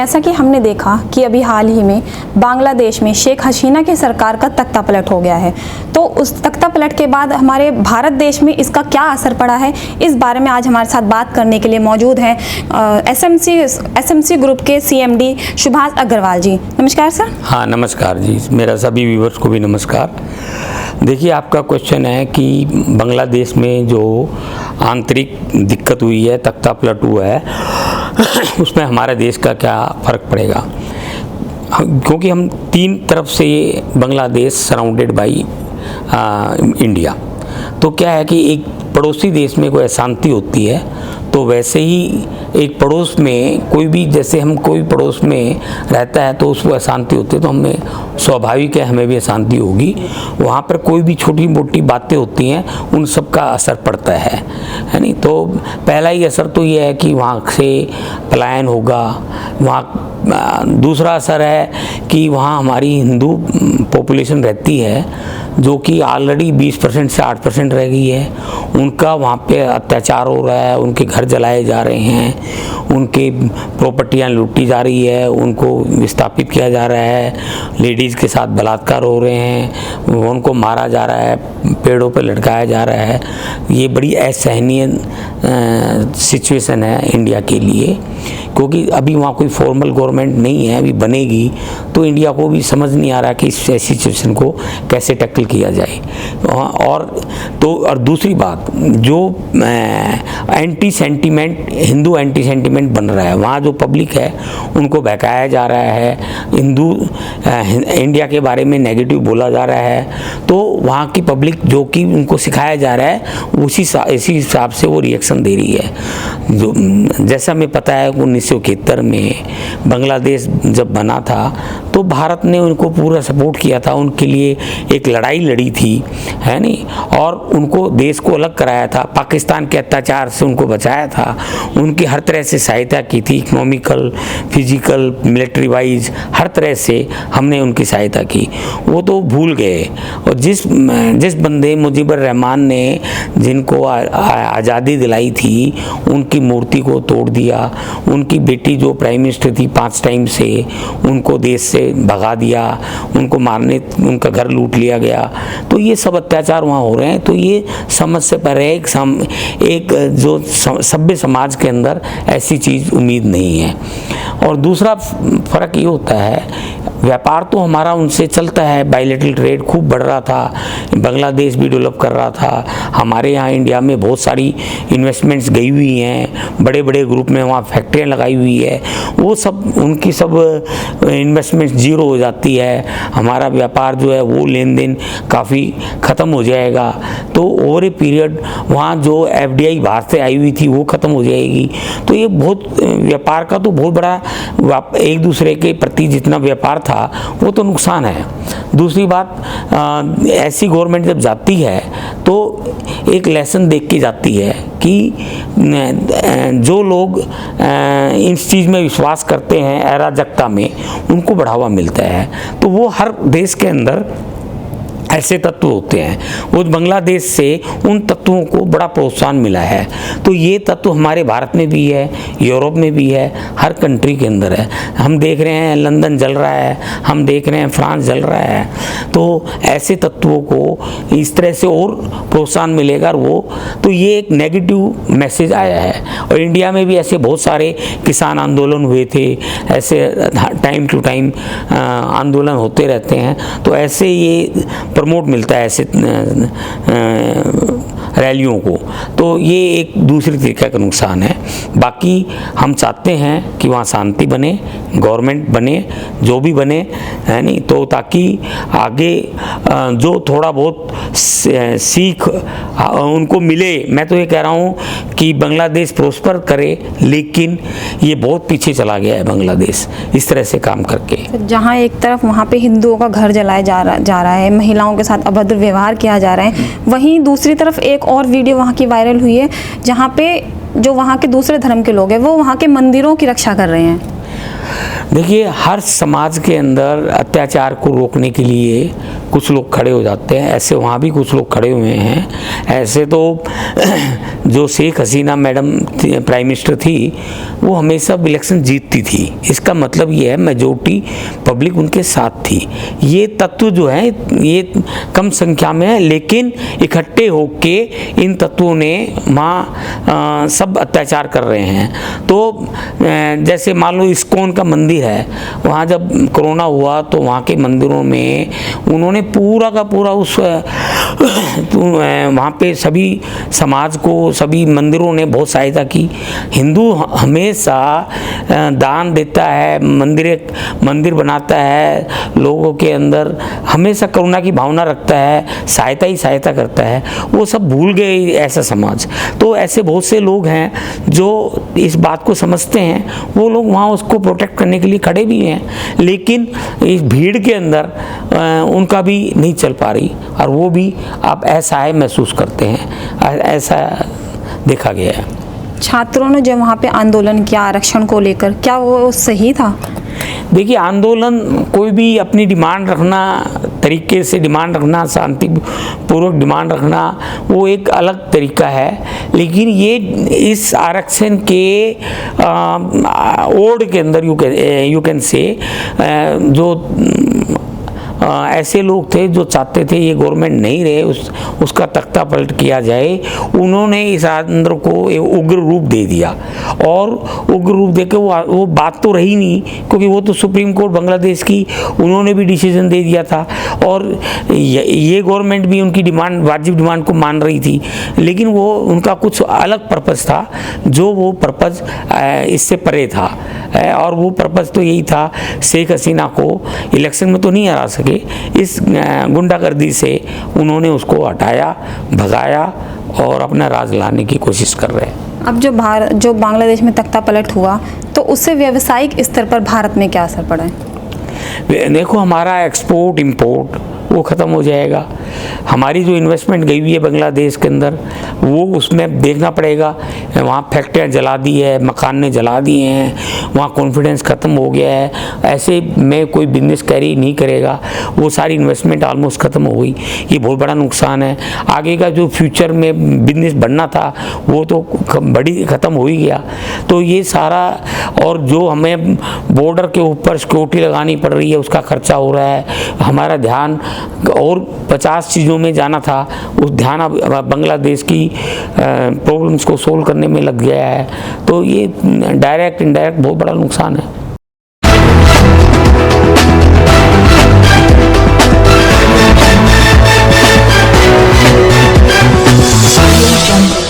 जैसा कि हमने देखा कि अभी हाल ही में बांग्लादेश में शेख हसीना की सरकार का तख्ता पलट हो गया है, तो उस तख्ता पलट के बाद हमारे भारत देश में इसका क्या असर पड़ा है, इस बारे में आज हमारे साथ बात करने के लिए मौजूद हैं एसएमसी ग्रुप के सीएमडी सुभाष अग्रवाल जी। नमस्कार सर। हाँ नमस्कार जी, मेरा सभी व्यूवर्स को भी नमस्कार। देखिए, आपका क्वेश्चन है कि बांग्लादेश में जो आंतरिक दिक्कत हुई है, तख्ता पलट हुआ है, उसमें हमारे देश का क्या फ़र्क पड़ेगा, क्योंकि हम तीन तरफ से बांग्लादेश सराउंडेड बाई इंडिया। तो क्या है कि एक पड़ोसी देश में कोई अशांति होती है तो वैसे ही एक पड़ोस में कोई भी, जैसे हम कोई पड़ोस में रहता है तो उसको अशांति होती है तो हमें स्वाभाविक है हमें भी अशांति होगी। वहाँ पर कोई भी छोटी मोटी बातें होती हैं उन सब का असर पड़ता है नहीं। तो पहला ही असर तो ये है कि वहाँ से पलायन होगा। वहाँ दूसरा असर है कि वहाँ हमारी हिंदू पॉपुलेशन रहती है जो कि ऑलरेडी 20% से 8% रह गई है। उनका वहाँ पे अत्याचार हो रहा है, उनके घर जलाए जा रहे हैं, उनके प्रॉपर्टियाँ लूटी जा रही है, उनको विस्थापित किया जा रहा है, लेडीज़ के साथ बलात्कार हो रहे हैं, उनको मारा जा रहा है, पेड़ों पे लटकाया जा रहा है। ये बड़ी असहनीय सिचुएशन है इंडिया के लिए, क्योंकि अभी वहाँ कोई फॉर्मल गवर्नमेंट नहीं है, अभी बनेगी तो इंडिया को भी समझ नहीं आ रहा कि इस सिचुएशन को कैसे टैकल किया जाए। और दूसरी बात, जो anti sentiment, Hindu anti sentiment बन रहा है, वहाँ जो पब्लिक है उनको बहकाया जा रहा है, इंडिया के बारे में नेगेटिव बोला जा रहा है, तो वहाँ की पब्लिक जो कि उनको सिखाया जा रहा है इसी हिसाब से वो रिएक्शन दे रही है। जो जैसा हमें पता है 1971 में बांग्लादेश जब बना था तो भारत ने उनको पूरा सपोर्ट किया था, उनके लिए एक लड़ाई लड़ी थी, है नहीं, और उनको देश को अलग कराया था, पाकिस्तान के अत्याचार से उनको बचाया था, उनकी हर तरह से सहायता की थी, इकोनॉमिकल, फिजिकल, मिलिट्री वाइज हर तरह से हमने उनकी सहायता की। वो तो भूल गए। और जिस बंदे मुजीबुर रहमान ने जिनको आज़ादी दिलाई थी उनकी मूर्ति को तोड़ दिया, उनकी बेटी जो प्राइम मिनिस्टर थी 5 टाइम से, उनको देश से भगा दिया, उनको मारने, उनका घर लूट लिया गया, तो ये सब अत्याचार वहाँ हो रहे हैं। तो ये समझ से परे एक जो सभ्य समाज के अंदर ऐसी चीज़ उम्मीद नहीं है। और दूसरा फ़र्क ये होता है, व्यापार तो हमारा उनसे चलता है, बायलैटरल ट्रेड खूब बढ़ रहा था, बांग्लादेश भी डेवलप कर रहा था, हमारे यहाँ इंडिया में बहुत सारी इन्वेस्टमेंट्स गई हुई हैं, बड़े बड़े ग्रुप में वहाँ फैक्ट्रियाँ लगाई हुई है, वो सब उनकी सब इन्वेस्टमेंट्स जीरो हो जाती है, हमारा व्यापार जो है वो लेन देन काफ़ी ख़त्म हो जाएगा। तो ओवर ए पीरियड वहाँ जो FDI बाहर से आई हुई थी वो ख़त्म हो जाएगी। तो ये बहुत व्यापार का तो बहुत बड़ा, एक दूसरे के प्रति जितना व्यापार था वो तो नुकसान है। दूसरी बात, ऐसी गवर्नमेंट जब जाती है तो एक लेसन देख के जाती है कि जो लोग इस चीज़ में विश्वास करते हैं, अराजकता में, उनको बढ़ावा मिलता है। तो वो हर देश के अंदर ऐसे तत्व होते हैं, वो बांग्लादेश से उन तत्वों को बड़ा प्रोत्साहन मिला है। तो ये तत्व हमारे भारत में भी है, यूरोप में भी है, हर कंट्री के अंदर है। हम देख रहे हैं लंदन जल रहा है, हम देख रहे हैं फ्रांस जल रहा है। तो ऐसे तत्वों को इस तरह से और प्रोत्साहन मिलेगा। तो ये एक नेगेटिव मैसेज आया है। और इंडिया में भी ऐसे बहुत सारे किसान आंदोलन हुए थे, ऐसे टाइम टू टाइम आंदोलन होते रहते हैं। तो ऐसे ये प्रमोट मिलता है ऐसे रैलियों को। तो ये एक दूसरी तरीके का नुकसान है। बाकी हम चाहते हैं कि वहाँ शांति बने, गवर्नमेंट बने, जो भी बने, है नहीं, तो ताकि आगे जो थोड़ा बहुत सीख उनको मिले। मैं तो ये कह रहा हूँ कि बांग्लादेश प्रोस्पर करे, लेकिन ये बहुत पीछे चला गया है बांग्लादेश इस तरह से काम करके। जहाँ एक तरफ वहाँ पे हिंदुओं का घर जलाया जा रहा है, महिलाओं के साथ अभद्र व्यवहार किया जा रहा है, वहीं दूसरी तरफ एक और वीडियो वहाँ की वायरल हुई है जहाँ पे जो वहाँ के दूसरे धर्म के लोग हैं वो वहाँ के मंदिरों की रक्षा कर रहे हैं। देखिए, हर समाज के अंदर अत्याचार को रोकने के लिए कुछ लोग खड़े हो जाते हैं, ऐसे वहाँ भी कुछ लोग खड़े हुए हैं। ऐसे तो जो Sheikh Hasina madam prime minister थी वो हमेशा इलेक्शन जीतती थी, इसका मतलब ये है मेजॉरिटी पब्लिक उनके साथ थी। ये तत्व जो है ये कम संख्या में है, लेकिन इकट्ठे होके इन तत्वों ने वहाँ सब अत्याचार कर रहे हैं। तो जैसे मान लो इस्कॉन का मंदिर है, वहाँ जब कोरोना हुआ तो वहाँ के मंदिरों में उन्होंने पूरा का पूरा उस वहाँ पे सभी समाज को, सभी मंदिरों ने बहुत सहायता की। हिंदू हमेशा दान देता है, मंदिर बनाता है, लोगों के अंदर हमेशा करुणा की भावना रखता है, सहायता ही सहायता करता है। वो सब भूल गए ऐसा समाज। तो ऐसे बहुत से लोग हैं जो इस बात को समझते हैं, वो लोग वहाँ उसको प्रोटेक्ट करने के लिए खड़े भी हैं, लेकिन इस भीड़ के अंदर उनका भी नहीं चल पा रही, और वो भी आप असहाय महसूस करते हैं, ऐसा देखा गया है। छात्रों ने जो वहाँ पे आंदोलन किया आरक्षण को लेकर, क्या वो सही था? देखिए, आंदोलन कोई भी अपनी डिमांड रखना, तरीके से डिमांड रखना, शांतिपूर्वक डिमांड रखना, वो एक अलग तरीका है। लेकिन ये इस आरक्षण के ओड के अंदर यू कैन से जो ऐसे लोग थे जो चाहते थे ये गवर्नमेंट नहीं रहे, उसका तख्ता पलट किया जाए, उन्होंने इस आंदोलन को उग्र रूप दे दिया। और उग्र रूप देकर वो बात तो रही नहीं, क्योंकि वो तो सुप्रीम कोर्ट बांग्लादेश की, उन्होंने भी डिसीजन दे दिया था, और ये गवर्नमेंट भी उनकी डिमांड, वाजिब डिमांड को मान रही थी। लेकिन वो उनका कुछ अलग पर्पज़ था, जो वो पर्पज़ इससे परे था, और वो पर्पज़ तो यही था, शेख हसीना को इलेक्शन में तो नहीं हरा सके, इस गुंडागर्दी से उन्होंने उसको हटाया, भगाया और अपना राज लाने की कोशिश कर रहे हैं। अब जो बांग्लादेश में तख्ता पलट हुआ, तो उससे व्यावसायिक स्तर पर भारत में क्या असर पड़ा है? देखो, हमारा एक्सपोर्ट इंपोर्ट वो ख़त्म हो जाएगा। हमारी जो इन्वेस्टमेंट गई हुई है बांग्लादेश के अंदर, वो उसमें देखना पड़ेगा। वहाँ फैक्ट्रियाँ जला दी है, मकान ने जला दिए हैं, वहाँ कॉन्फिडेंस ख़त्म हो गया है, ऐसे में कोई बिजनेस कैरी नहीं करेगा, वो सारी इन्वेस्टमेंट ऑलमोस्ट ख़त्म हो गई। ये बहुत बड़ा नुकसान है। आगे का जो फ्यूचर में बिजनेस बढ़ना था वो तो ख़त्म हो ही गया। तो ये सारा, और जो हमें बॉर्डर के ऊपर सिक्योरिटी लगानी पड़ रही है, उसका खर्चा हो रहा है। हमारा ध्यान और 50 चीज़ों में जाना था, उस ध्यान अब बांग्लादेश की प्रॉब्लम्स को सोल्व करने में लग गया है। तो ये डायरेक्ट इनडायरेक्ट बहुत बड़ा नुकसान है।